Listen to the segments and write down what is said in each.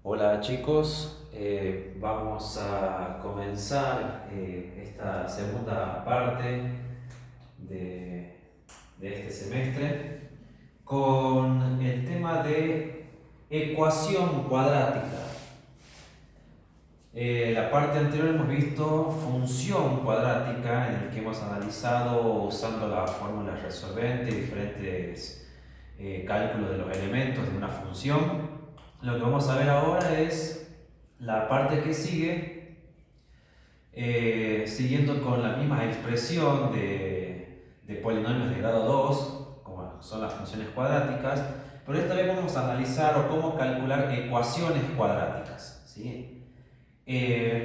Hola chicos, vamos a comenzar esta segunda parte de, de este semestre con el tema de ecuación cuadrática. La parte anterior hemos visto función cuadrática en el que hemos analizado usando la fórmula resolvente diferentes cálculos de los elementos de una función. Lo que vamos a ver ahora es la parte que sigue, siguiendo con la misma expresión de polinomios de grado 2 como son las funciones cuadráticas, pero esta vez vamos a analizar o cómo calcular ecuaciones cuadráticas, ¿sí?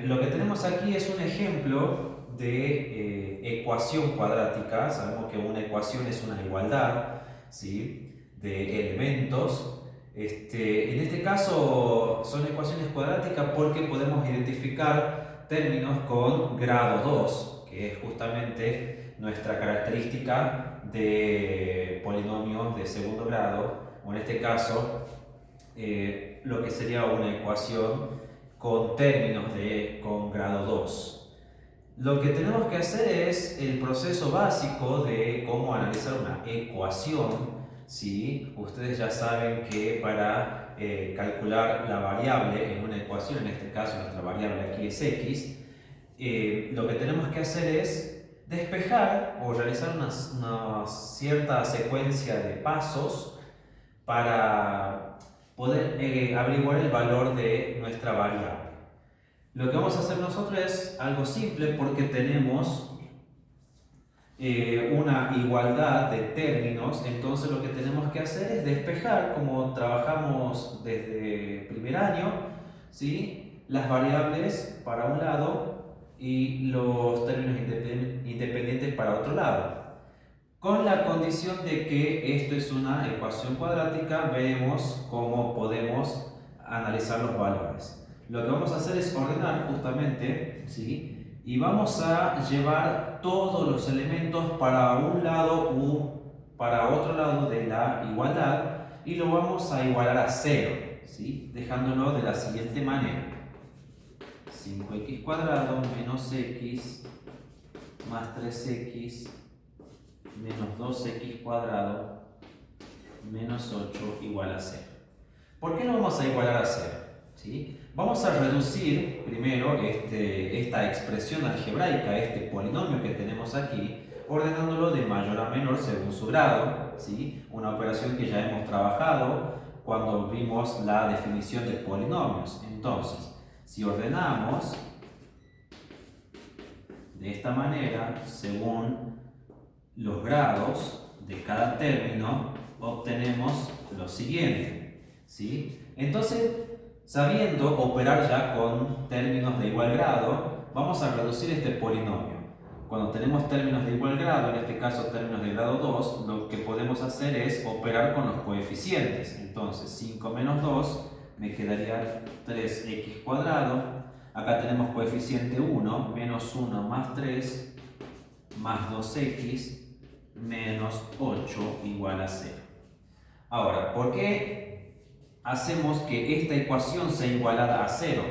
Lo que tenemos aquí es un ejemplo de ecuación cuadrática. Sabemos que una ecuación es una igualdad, ¿sí?, de elementos. En este caso son ecuaciones cuadráticas porque podemos identificar términos con grado 2, que es justamente nuestra característica de polinomios de segundo grado, o en este caso lo que sería una ecuación con términos con grado 2. Lo que tenemos que hacer es el proceso básico de cómo analizar una ecuación. ¿Sí? Ustedes ya saben que para calcular la variable en una ecuación, en este caso nuestra variable aquí es x, lo que tenemos que hacer es despejar o realizar una cierta secuencia de pasos para poder averiguar el valor de nuestra variable. Lo que vamos a hacer nosotros es algo simple porque tenemos una igualdad de términos. Entonces lo que tenemos que hacer es despejar, como trabajamos desde primer año, ¿sí?, las variables para un lado y los términos independientes para otro lado. Con la condición de que esto es una ecuación cuadrática, veremos cómo podemos analizar los valores. Lo que vamos a hacer es ordenar justamente, ¿sí?, y vamos a llevar todos los elementos para un lado u para otro lado de la igualdad y lo vamos a igualar a 0, ¿sí?, dejándolo de la siguiente manera: 5x cuadrado menos x más 3x menos 2x cuadrado menos 8 igual a 0. ¿Por qué lo vamos a igualar a 0? ¿Sí? Vamos a reducir primero esta expresión algebraica, este polinomio que tenemos aquí, ordenándolo de mayor a menor según su grado, ¿sí?, una operación que ya hemos trabajado cuando vimos la definición de polinomios. Entonces, si ordenamos de esta manera, según los grados de cada término, obtenemos lo siguiente, ¿sí? Entonces, sabiendo operar ya con términos de igual grado, vamos a reducir este polinomio. Cuando tenemos términos de igual grado, en este caso términos de grado 2, lo que podemos hacer es operar con los coeficientes. Entonces, 5 menos 2 me quedaría 3x cuadrado. Acá tenemos coeficiente 1, menos 1 más 3 más 2x menos 8 igual a 0. Ahora, ¿por qué hacemos que esta ecuación sea igualada a 0?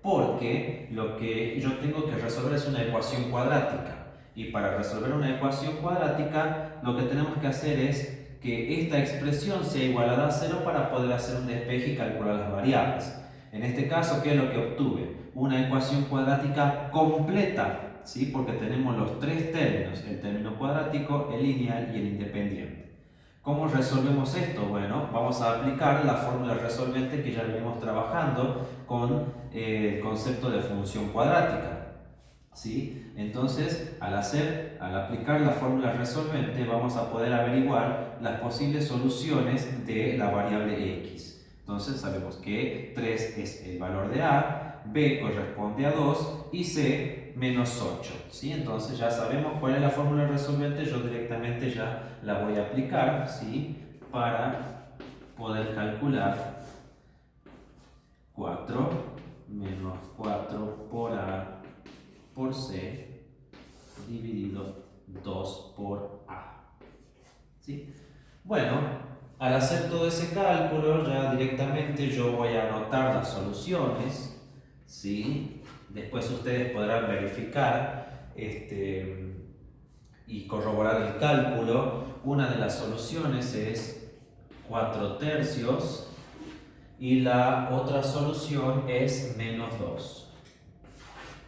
Porque lo que yo tengo que resolver es una ecuación cuadrática. Y para resolver una ecuación cuadrática, lo que tenemos que hacer es que esta expresión sea igualada a 0 para poder hacer un despeje y calcular las variables. En este caso, ¿qué es lo que obtuve? Una ecuación cuadrática completa, ¿sí?, porque tenemos los tres términos: el término cuadrático, el lineal y el independiente. ¿Cómo resolvemos esto? Bueno, vamos a aplicar la fórmula resolvente que ya venimos trabajando con el concepto de función cuadrática, ¿sí? Entonces, al aplicar la fórmula resolvente, vamos a poder averiguar las posibles soluciones de la variable x. Entonces, sabemos que 3 es el valor de a, b corresponde a 2 y c menos 8, ¿sí? Entonces ya sabemos cuál es la fórmula resolvente. Yo directamente ya la voy a aplicar, ¿sí?, para poder calcular 4 menos 4 por a por c dividido 2 por a, ¿sí? Bueno, Al hacer todo ese cálculo, ya directamente yo voy a anotar las soluciones, ¿sí? Después ustedes podrán verificar y corroborar el cálculo. Una de las soluciones es 4/3 y la otra solución es -2.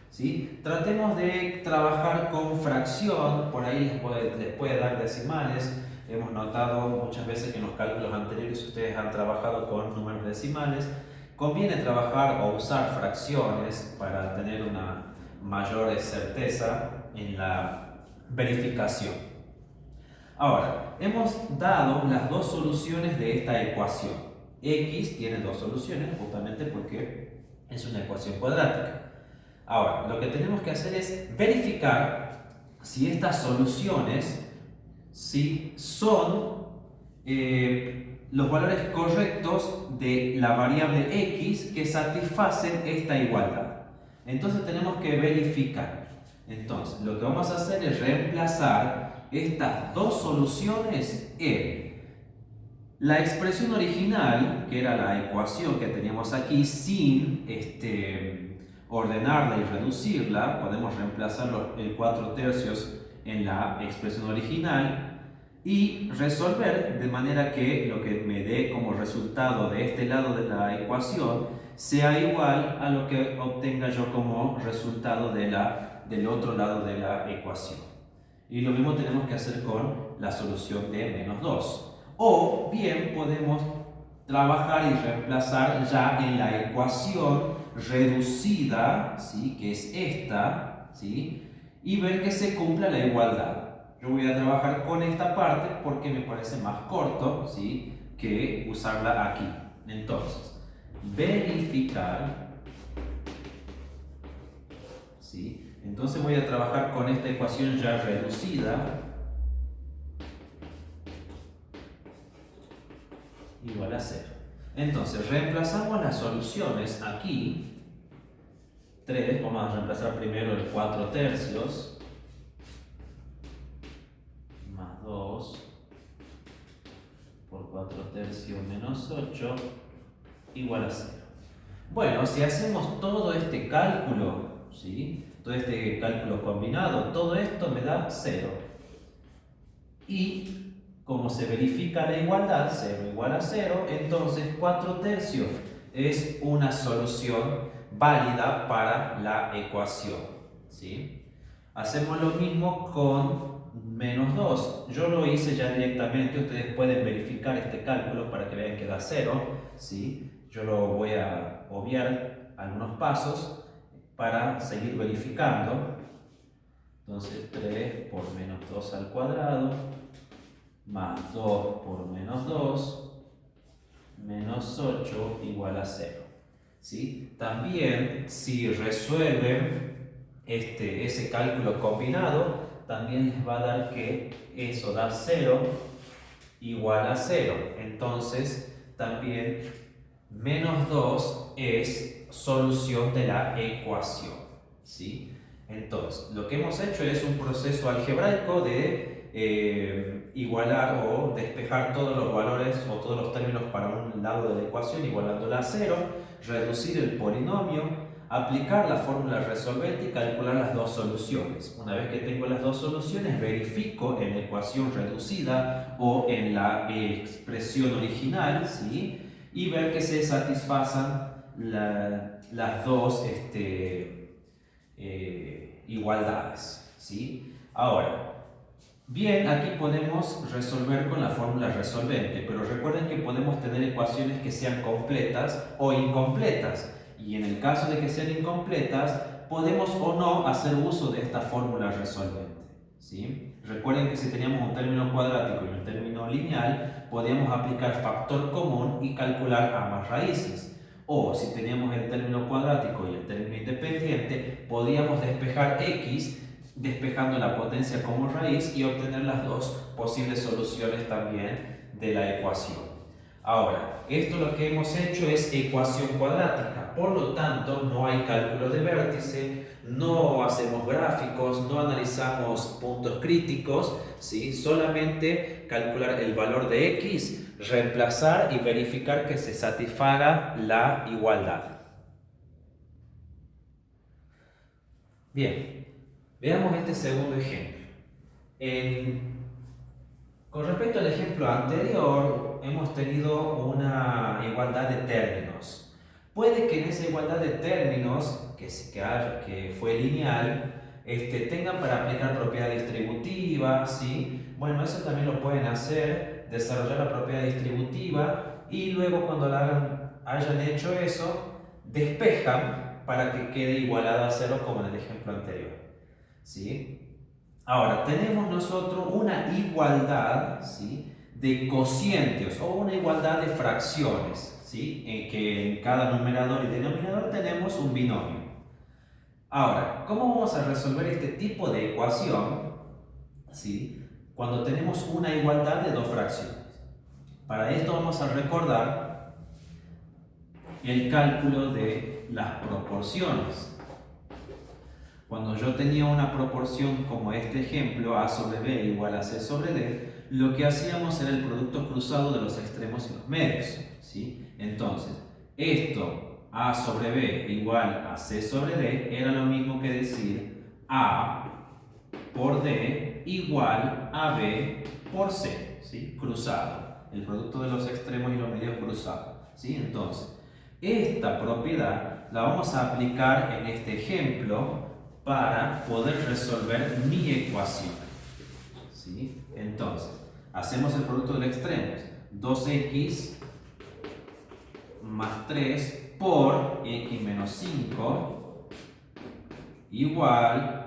¿Sí? Tratemos de trabajar con fracción, por ahí les puede dar decimales. Hemos notado muchas veces que en los cálculos anteriores ustedes han trabajado con números decimales. Conviene trabajar o usar fracciones para tener una mayor certeza en la verificación. Ahora, hemos dado las dos soluciones de esta ecuación. X tiene dos soluciones justamente porque es una ecuación cuadrática. Ahora, lo que tenemos que hacer es verificar si estas soluciones son los valores correctos de la variable x que satisfacen esta igualdad. Entonces tenemos que verificar. Entonces, lo que vamos a hacer es reemplazar estas dos soluciones en la expresión original, que era la ecuación que teníamos aquí, sin ordenarla y reducirla. Podemos reemplazar el 4/3 en la expresión original y resolver de manera que lo que me dé como resultado de este lado de la ecuación sea igual a lo que obtenga yo como resultado del otro lado de la ecuación. Y lo mismo tenemos que hacer con la solución de -2. O bien podemos trabajar y reemplazar ya en la ecuación reducida, ¿sí? Que es esta, ¿sí? Y ver que se cumpla la igualdad. Yo voy a trabajar con esta parte porque me parece más corto, ¿sí? Que usarla aquí. Entonces, verificar, ¿sí? Entonces voy a trabajar con esta ecuación ya reducida igual a 0. Entonces, reemplazamos las soluciones aquí. 3, vamos a reemplazar primero el 4/3 más 2 por 4/3 menos 8 igual a 0. Bueno, si hacemos todo este cálculo, ¿sí? Todo este cálculo combinado, todo esto me da 0. Y como se verifica la igualdad, 0 igual a 0, entonces 4/3 es una solución válida para la ecuación, ¿sí? Hacemos lo mismo con -2. Yo lo hice ya directamente, ustedes pueden verificar este cálculo para que vean que da 0, ¿sí? Yo lo voy a obviar algunos pasos para seguir verificando. Entonces 3 por -2 al cuadrado más 2 por -2 menos 8 igual a 0. ¿Sí? También, si resuelven ese cálculo combinado, también les va a dar que eso da 0 igual a 0. Entonces, también -2 es solución de la ecuación, ¿sí? Entonces, lo que hemos hecho es un proceso algebraico de igualar o despejar todos los valores o todos los términos para un lado de la ecuación igualándola a 0, reducir el polinomio, aplicar la fórmula resolvente y calcular las dos soluciones. Una vez que tengo las dos soluciones, verifico en la ecuación reducida o en la expresión original, ¿sí? Y ver que se satisfazan las dos igualdades, ¿sí? Ahora, bien, aquí podemos resolver con la fórmula resolvente, pero recuerden que podemos tener ecuaciones que sean completas o incompletas. Y en el caso de que sean incompletas, podemos o no hacer uso de esta fórmula resolvente, ¿sí? Recuerden que si teníamos un término cuadrático y un término lineal, podíamos aplicar factor común y calcular ambas raíces. O si teníamos el término cuadrático y el término independiente, podíamos despejar x despejando la potencia como raíz y obtener las dos posibles soluciones también de la ecuación. Ahora, esto lo que hemos hecho es ecuación cuadrática, por lo tanto no hay cálculo de vértice, no hacemos gráficos, no analizamos puntos críticos, ¿sí? Solamente calcular el valor de x, reemplazar y verificar que se satisfaga la igualdad. Bien, veamos este segundo ejemplo. Con respecto al ejemplo anterior, hemos tenido una igualdad de términos. Puede que en esa igualdad de términos, que fue lineal, tengan para aplicar propiedad distributiva, ¿sí? Bueno, eso también lo pueden hacer, desarrollar la propiedad distributiva y luego cuando hayan hecho eso, despejan para que quede igualada a cero como en el ejemplo anterior, ¿sí? Ahora, tenemos nosotros una igualdad, ¿sí?, de cocientes o una igualdad de fracciones, ¿sí?, en que en cada numerador y denominador tenemos un binomio. Ahora, ¿cómo vamos a resolver este tipo de ecuación, ¿sí?, cuando tenemos una igualdad de dos fracciones? Para esto vamos a recordar el cálculo de las proporciones. Cuando yo tenía una proporción como este ejemplo, a sobre b igual a c sobre d, lo que hacíamos era el producto cruzado de los extremos y los medios, ¿sí? Entonces, esto, a sobre b igual a c sobre d, era lo mismo que decir a por d igual a b por c, ¿sí? Cruzado, el producto de los extremos y los medios cruzados, ¿sí? Entonces, esta propiedad la vamos a aplicar en este ejemplo para poder resolver mi ecuación, ¿sí? Entonces, hacemos el producto de los extremos. 2x más 3 por x menos 5 igual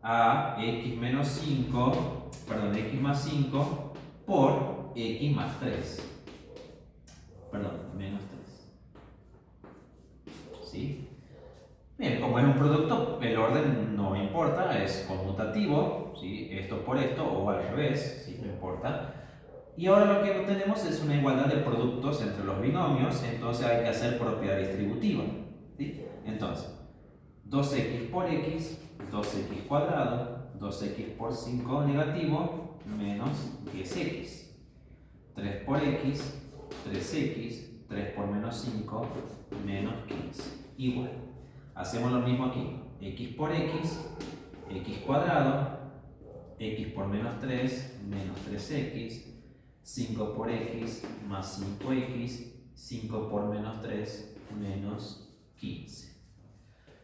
a x más 5 por x más 3. Menos 3. ¿Sí? Bien, como es un producto, el orden no importa, es conmutativo, ¿sí? Esto por esto o al revés, ¿sí? No importa. Y ahora lo que tenemos es una igualdad de productos entre los binomios, entonces hay que hacer propiedad distributiva, ¿sí? Entonces, 2x por x, 2x cuadrado, 2x por 5 negativo, menos 10x. 3 por x, 3x, 3 por menos 5, menos 15. Igual. Hacemos lo mismo aquí, x por x, x cuadrado, x por menos 3, menos 3x, 5 por x, más 5x, 5 por menos 3, menos 15.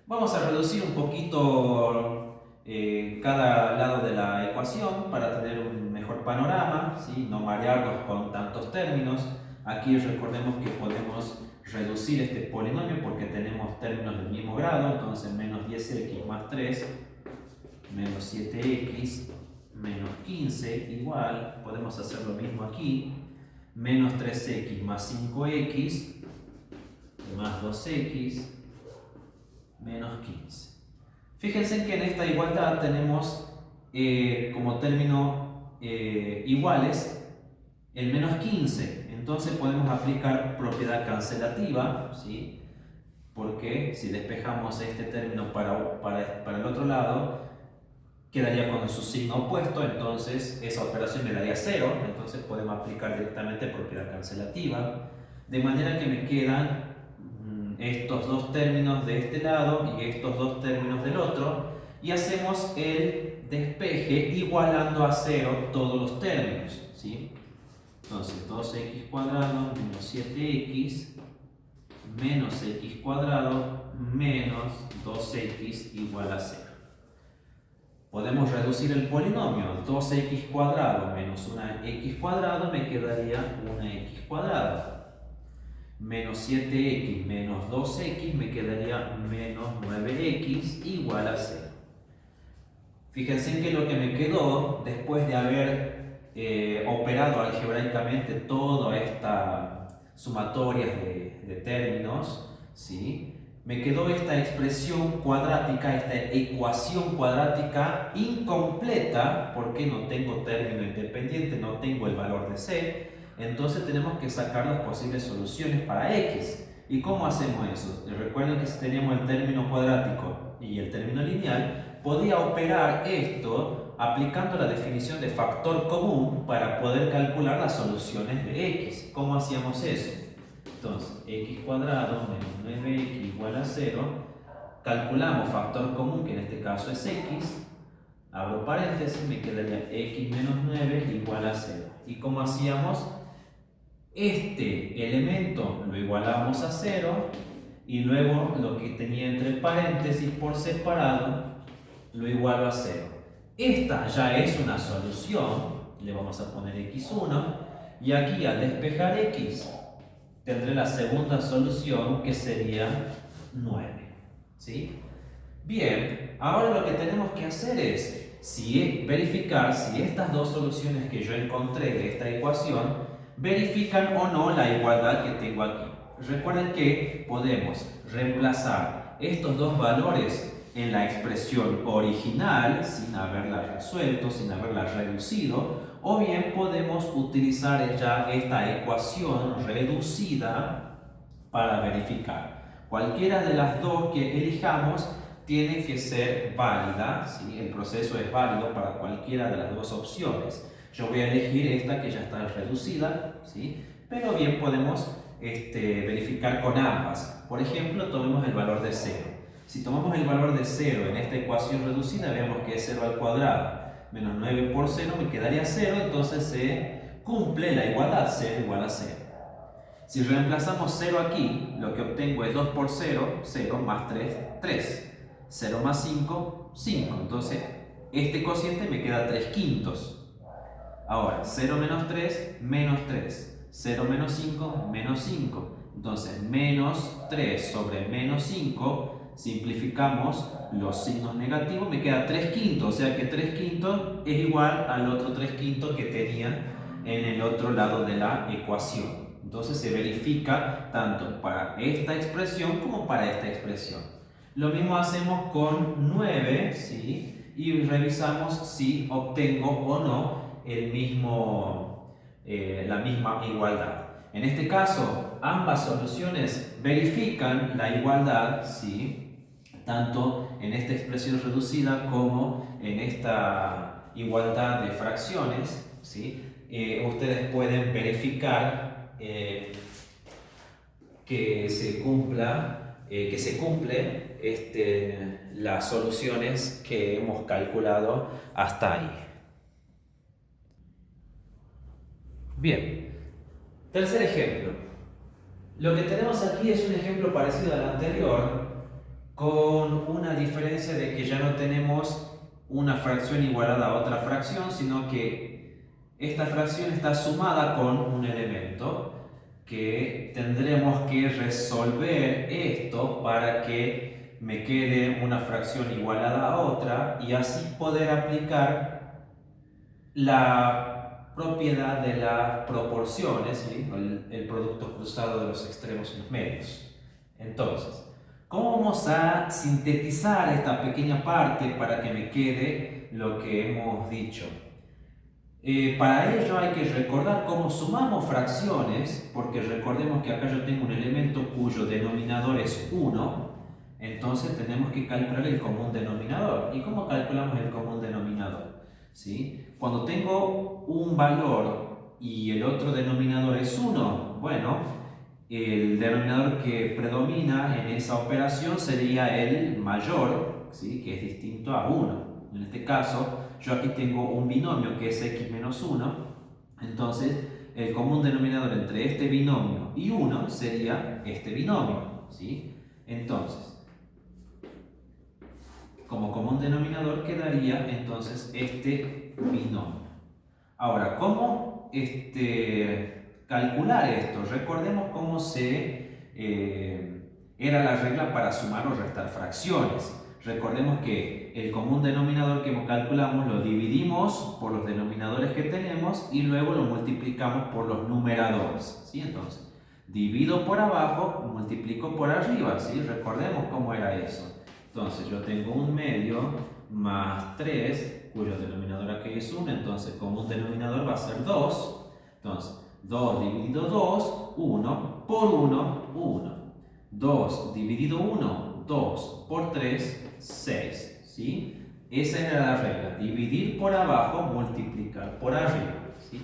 Vamos a reducir un poquito cada lado de la ecuación para tener un mejor panorama, ¿sí? No marearnos con tantos términos. Aquí recordemos que podemos reducir este polinomio porque tenemos términos del mismo grado, entonces menos 10x más 3, menos 7x, menos 15, igual, podemos hacer lo mismo aquí, menos 3x más 5x, más 2x, menos 15. Fíjense que en esta igualdad tenemos como término iguales el menos 15. Entonces podemos aplicar propiedad cancelativa, ¿sí? Porque si despejamos este término para el otro lado, quedaría con su signo opuesto, entonces esa operación me daría 0, entonces podemos aplicar directamente propiedad cancelativa, de manera que me quedan estos dos términos de este lado y estos dos términos del otro, y hacemos el despeje igualando a 0 todos los términos, ¿sí? Entonces 2x cuadrado menos 7x menos x cuadrado menos 2x igual a 0. Podemos reducir el polinomio. 2x cuadrado menos una x cuadrado me quedaría una x cuadrada. Menos 7x menos 2x me quedaría menos 9x igual a 0. Fíjense que lo que me quedó después de haber operado algebraicamente toda esta sumatoria de términos, ¿sí? Me quedó esta expresión cuadrática, esta ecuación cuadrática incompleta porque no tengo término independiente, no tengo el valor de c. Entonces tenemos que sacar las posibles soluciones para x. ¿Y cómo hacemos eso? Recuerden que si teníamos el término cuadrático y el término lineal, podía operar esto aplicando la definición de factor común para poder calcular las soluciones de x. ¿Cómo hacíamos eso? Entonces, x cuadrado menos 9x igual a 0. Calculamos factor común, que en este caso es x. Abro paréntesis, me quedaría x menos 9 igual a 0. ¿Y cómo hacíamos? Este elemento lo igualamos a 0 y luego lo que tenía entre paréntesis por separado lo igualo a 0. Esta ya es una solución, le vamos a poner x1 y aquí al despejar x tendré la segunda solución que sería 9. ¿Sí? Bien, ahora lo que tenemos que hacer es verificar si estas dos soluciones que yo encontré de esta ecuación verifican o no la igualdad que tengo aquí. Recuerden que podemos reemplazar estos dos valores en la expresión original sin haberla resuelto, sin haberla reducido, o bien podemos utilizar ya esta ecuación reducida para verificar. Cualquiera de las dos que elijamos tiene que ser válida, ¿sí? El proceso es válido para cualquiera de las dos opciones. Yo voy a elegir esta que ya está reducida, ¿sí? Pero bien podemos verificar con ambas. Por ejemplo, tomemos el valor de 0. Si tomamos el valor de 0 en esta ecuación reducida, veamos que es 0 al cuadrado. Menos 9 por 0 me quedaría 0, entonces se cumple la igualdad, 0 igual a 0. Si reemplazamos 0 aquí, lo que obtengo es 2 por 0, 0 más 3, 3. 0 más 5, 5. Entonces, este cociente me queda 3 quintos. Ahora, 0 menos 3, menos 3. 0 menos 5, menos 5. Entonces, menos 3 sobre menos 5, simplificamos los signos negativos, me queda 3 quintos. O sea que 3 quintos es igual al otro 3 quintos que tenía en el otro lado de la ecuación. Entonces, se verifica tanto para esta expresión como para esta expresión. Lo mismo hacemos con 9, ¿sí? Y revisamos si obtengo o no la misma igualdad. En este caso, ambas soluciones verifican la igualdad, ¿sí? Tanto en esta expresión reducida como en esta igualdad de fracciones, ¿sí? Ustedes pueden verificar que se cumple las soluciones que hemos calculado hasta ahí. Bien, tercer ejemplo. Lo que tenemos aquí es un ejemplo parecido al anterior, con una diferencia de que ya no tenemos una fracción igualada a otra fracción, sino que esta fracción está sumada con un elemento que tendremos que resolver esto para que me quede una fracción igualada a otra y así poder aplicar la propiedad de las proporciones, ¿sí? El producto cruzado de los extremos y los medios. Entonces, ¿cómo vamos a sintetizar esta pequeña parte para que me quede lo que hemos dicho? Para ello hay que recordar cómo sumamos fracciones, porque recordemos que acá yo tengo un elemento cuyo denominador es 1, entonces tenemos que calcular el común denominador. ¿Y cómo calculamos el común denominador? ¿Sí? Cuando tengo un valor y el otro denominador es 1, bueno, el denominador que predomina en esa operación sería el mayor, ¿sí? Que es distinto a 1. En este caso, yo aquí tengo un binomio que es x menos 1, entonces el común denominador entre este binomio y 1 sería este binomio, ¿sí? Entonces, como común denominador quedaría entonces este binomio. Ahora, ¿cómo calcular esto? Recordemos cómo era la regla para sumar o restar fracciones. Recordemos que el común denominador que calculamos lo dividimos por los denominadores que tenemos y luego lo multiplicamos por los numeradores, ¿sí? Entonces, divido por abajo, multiplico por arriba, ¿sí? Recordemos cómo era eso. Entonces, yo tengo un medio más 3, cuyo denominador aquí es 1, entonces el común denominador va a ser 2. Entonces, 2 dividido 2, 1, por 1, 1. 2 dividido 1, 2 por 3, 6. ¿Sí? Esa era la regla. Dividir por abajo, multiplicar por arriba. ¿Sí?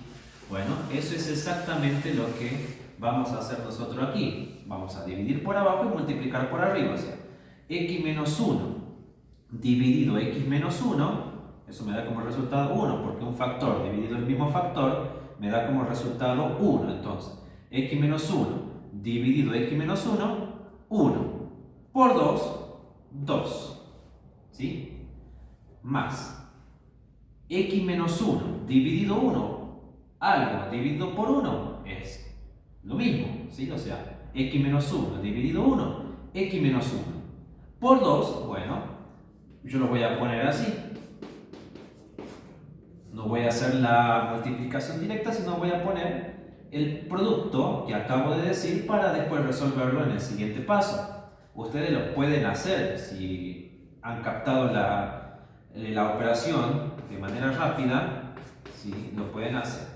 Bueno, eso es exactamente lo que vamos a hacer nosotros aquí. Vamos a dividir por abajo y multiplicar por arriba. O sea, x menos 1 dividido x menos 1, eso me da como resultado 1, porque un factor dividido el mismo factor me da como resultado 1. Entonces, x menos 1 dividido x menos 1, 1. Por 2, 2. ¿Sí? Más x menos 1 dividido 1, algo dividido por 1 es lo mismo. ¿Sí? O sea, x menos 1 dividido 1, x menos 1. Por 2, bueno, yo lo voy a poner así. No voy a hacer la multiplicación directa, sino voy a poner el producto que acabo de decir para después resolverlo en el siguiente paso. Ustedes lo pueden hacer si han captado la operación de manera rápida, ¿sí? Lo pueden hacer.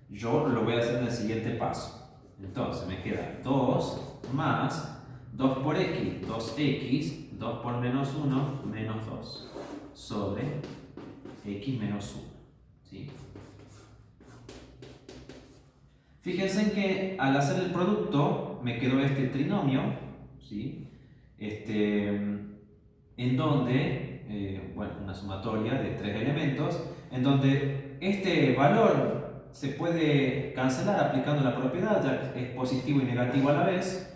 Yo lo voy a hacer en el siguiente paso. Entonces me queda 2 más 2 por x, 2x, 2 por menos 1, menos 2, sobre x menos 1. ¿Sí? Fíjense en que al hacer el producto me quedó este trinomio, ¿sí? En donde, bueno, una sumatoria de 3 elementos, en donde este valor se puede cancelar aplicando la propiedad, ya que es positivo y negativo a la vez.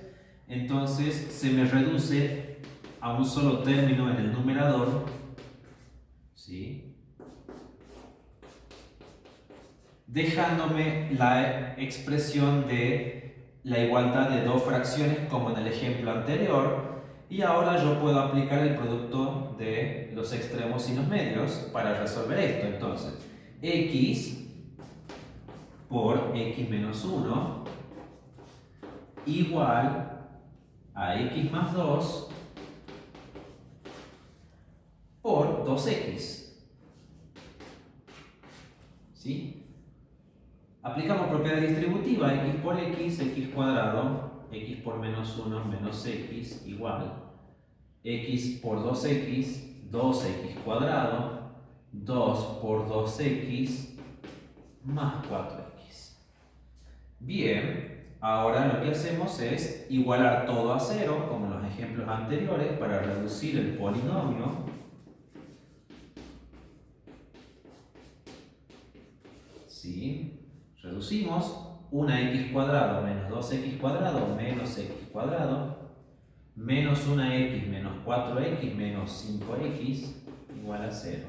Entonces se me reduce a un solo término en el numerador, ¿sí? Dejándome la expresión de la igualdad de dos fracciones como en el ejemplo anterior, y ahora yo puedo aplicar el producto de los extremos y los medios para resolver esto. Entonces, x por x menos 1 igual a x más 2 por 2x. ¿Sí? Aplicamos propiedad distributiva, x por x, x cuadrado, x por menos 1, menos x, igual, x por 2x, 2x cuadrado, 2 por 2x, más 4x. Bien, ahora lo que hacemos es igualar todo a 0, como en los ejemplos anteriores, para reducir el polinomio. ¿Sí? Reducimos 1x cuadrado menos 2x cuadrado menos x cuadrado menos 1x menos 4x menos 5x igual a 0.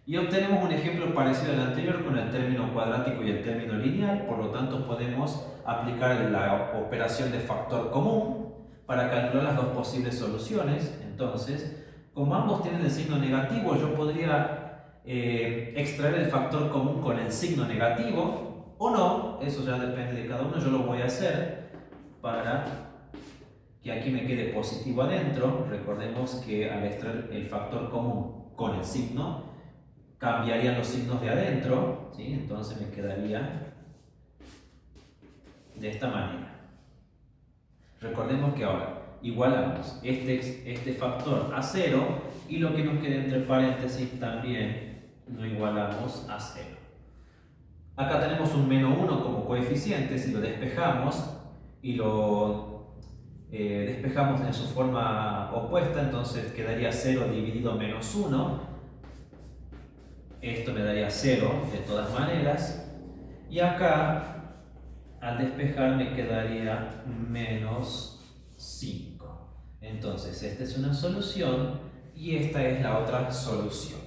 Y obtenemos un ejemplo parecido al anterior con el término cuadrático y el término lineal, por lo tanto podemos aplicar la operación de factor común para calcular las dos posibles soluciones. Entonces, como ambos tienen el signo negativo, yo podría extraer el factor común con el signo negativo o no, eso ya depende de cada uno. Yo lo voy a hacer para que aquí me quede positivo adentro. Recordemos que al extraer el factor común con el signo, cambiarían los signos de adentro, ¿sí? Entonces me quedaría de esta manera. Recordemos que ahora igualamos este factor a 0 y lo que nos queda entre paréntesis también lo igualamos a 0. Acá tenemos un menos 1 como coeficiente. Si lo despejamos y lo despejamos en su forma opuesta, entonces quedaría 0 dividido menos 1. Esto me daría 0 de todas maneras. Y acá, al despejar, me quedaría menos 5. Entonces, esta es una solución y esta es la otra solución.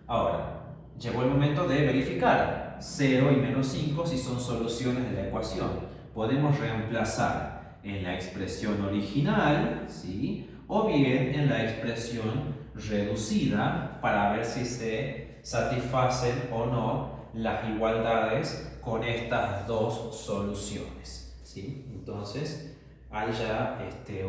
Ahora, llegó el momento de verificar 0 y menos 5 si son soluciones de la ecuación. Podemos reemplazar en la expresión original, ¿sí? O bien en la expresión reducida para ver si se satisfacen o no las igualdades con estas dos soluciones, ¿sí? Entonces, ahí ya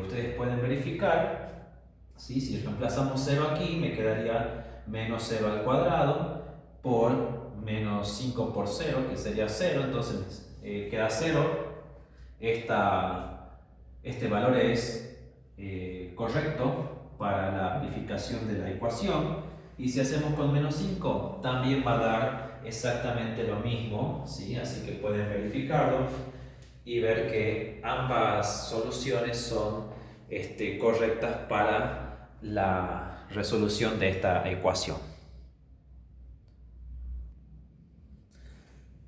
ustedes pueden verificar, ¿sí? Si reemplazamos 0 aquí, me quedaría menos 0 al cuadrado por menos 5 por 0, que sería 0, entonces queda 0. Este valor es correcto para la verificación de la ecuación. Y si hacemos con menos 5, también va a dar exactamente lo mismo, ¿sí? Así que pueden verificarlo y ver que ambas soluciones son correctas para la resolución de esta ecuación.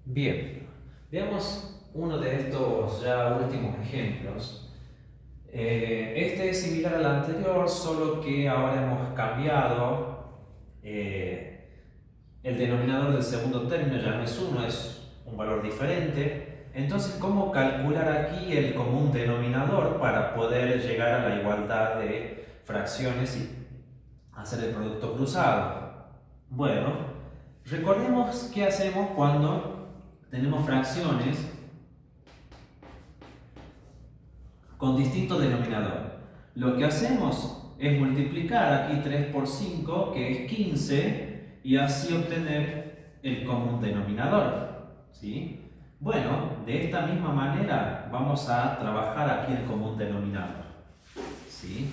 Bien, veamos uno de estos ya últimos ejemplos. Este es similar al anterior, solo que ahora hemos cambiado el denominador del segundo término, ya no es 1, es un valor diferente. Entonces, ¿cómo calcular aquí el común denominador para poder llegar a la igualdad de fracciones y hacer el producto cruzado? Bueno, recordemos qué hacemos cuando tenemos fracciones con distinto denominador. Lo que hacemos es multiplicar aquí 3 por 5, que es 15, y así obtener el común denominador, ¿sí? Bueno, de esta misma manera vamos a trabajar aquí el común denominador, ¿sí?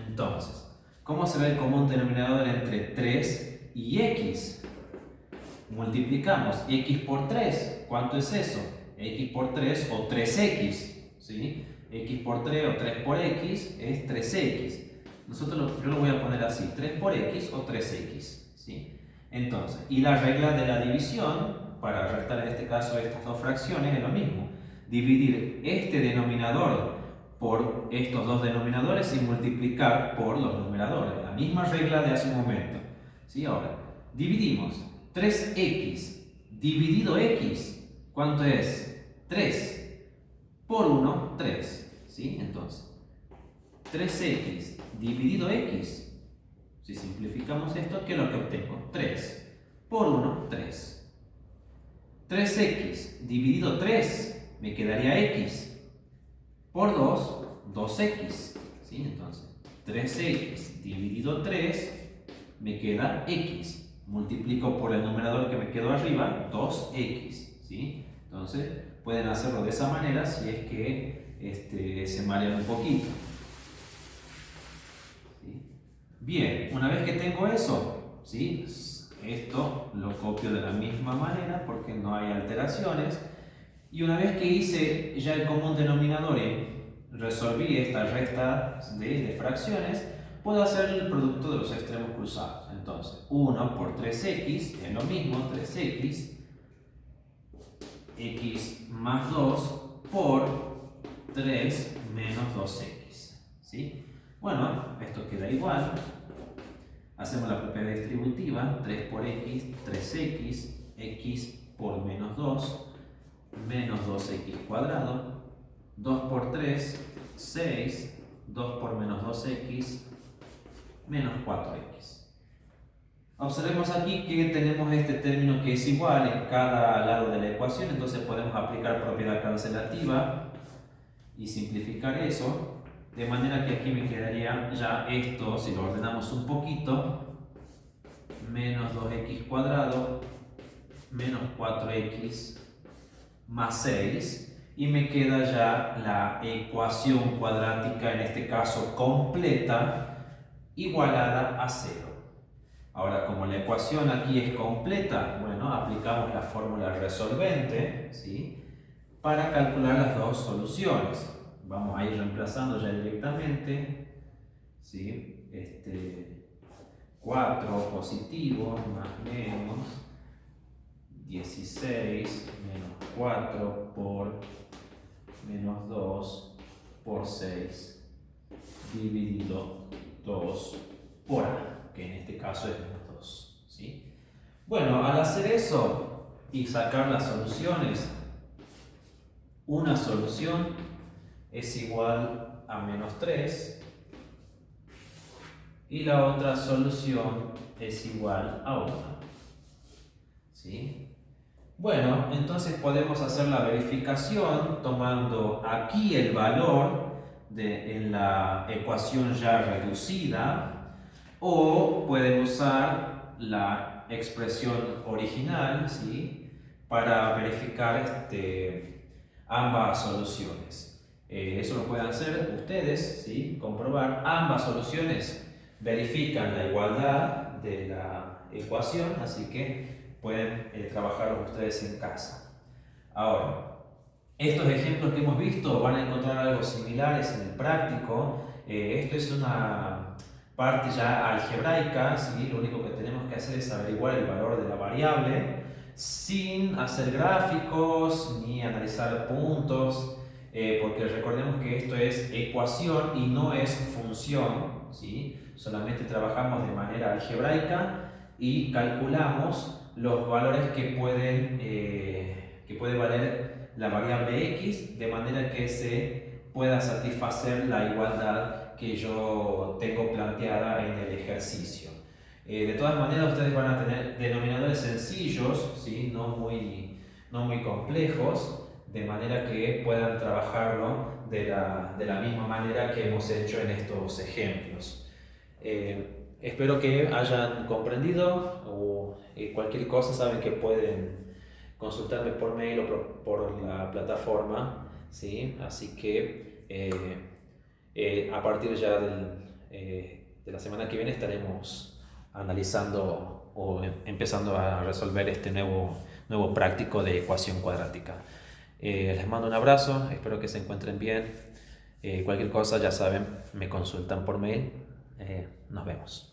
Entonces, ¿cómo se ve el común denominador entre 3 y x? Multiplicamos x por 3. ¿Cuánto es eso? X por 3 o 3x, ¿sí? X por 3 o 3 por x es 3x. Yo lo voy a poner así, 3 por x o 3x, ¿sí? Entonces, y la regla de la división, para restar en este caso estas dos fracciones, es lo mismo. Dividir este denominador por estos dos denominadores y multiplicar por los numeradores. La misma regla de hace un momento, ¿sí? Ahora, dividimos 3x dividido x, ¿cuánto es? 3 por 1, 3, ¿sí? Entonces, 3x dividido x, si simplificamos esto, ¿qué es lo que obtengo? 3 por 1, 3. 3x dividido 3, me quedaría x, por 2, 2x, ¿sí? Entonces, 3x dividido 3, me queda x. Multiplico por el numerador que me quedó arriba, 2x, ¿sí? Entonces, pueden hacerlo de esa manera si es que se marean un poquito, ¿sí? Bien, una vez que tengo eso, ¿sí? Esto lo copio de la misma manera porque no hay alteraciones. Y una vez que hice ya el común denominador y resolví esta resta de fracciones, puedo hacer el producto de los extremos cruzados. Entonces, 1 por 3x es lo mismo, 3x, x más 2 por 3 menos 2x, ¿sí? Bueno, esto queda igual. Hacemos la propiedad distributiva, 3 por x, 3x, x por menos 2, menos 2x cuadrado, 2 por 3, 6, 2 por menos 2x, menos 4x. Observemos aquí que tenemos este término que es igual en cada lado de la ecuación, entonces podemos aplicar propiedad cancelativa y simplificar eso. De manera que aquí me quedaría ya esto, si lo ordenamos un poquito, menos 2x cuadrado, menos 4x, más 6, y me queda ya la ecuación cuadrática, en este caso completa, igualada a 0. Ahora, como la ecuación aquí es completa, bueno, aplicamos la fórmula resolvente, ¿sí? Para calcular las dos soluciones. Vamos a ir reemplazando ya directamente, ¿sí? 4 positivo más menos 16 menos 4 por menos 2 por 6 dividido 2 por a, que en este caso es menos 2, ¿sí? Bueno, al hacer eso y sacar las soluciones, una solución es igual a menos 3 y la otra solución es igual a 1, ¿sí? Bueno, entonces podemos hacer la verificación tomando aquí el valor en la ecuación ya reducida, o pueden usar la expresión original, ¿sí? Para verificar ambas soluciones. Eso lo pueden hacer ustedes, ¿sí? Comprobar ambas soluciones, verifican la igualdad de la ecuación, así que pueden trabajarlo ustedes en casa. Ahora, estos ejemplos que hemos visto van a encontrar algo similares en el práctico. Esto es una parte ya algebraica, ¿sí? Lo único que tenemos que hacer es averiguar el valor de la variable sin hacer gráficos ni analizar puntos, porque recordemos que esto es ecuación y no es función, ¿sí? Solamente trabajamos de manera algebraica y calculamos los valores que puede valer la variable x, de manera que se pueda satisfacer la igualdad que yo tengo planteada en el ejercicio. De todas maneras, ustedes van a tener denominadores sencillos, ¿sí? no muy complejos, de manera que puedan trabajarlo de la misma manera que hemos hecho en estos ejemplos. Espero que hayan comprendido, o cualquier cosa saben que pueden consultarme por mail o por la plataforma, ¿sí? Así que a partir ya de la semana que viene estaremos analizando o empezando a resolver este nuevo práctico de ecuación cuadrática. Les mando un abrazo, espero que se encuentren bien. Cualquier cosa, ya saben, me consultan por mail. Nos vemos.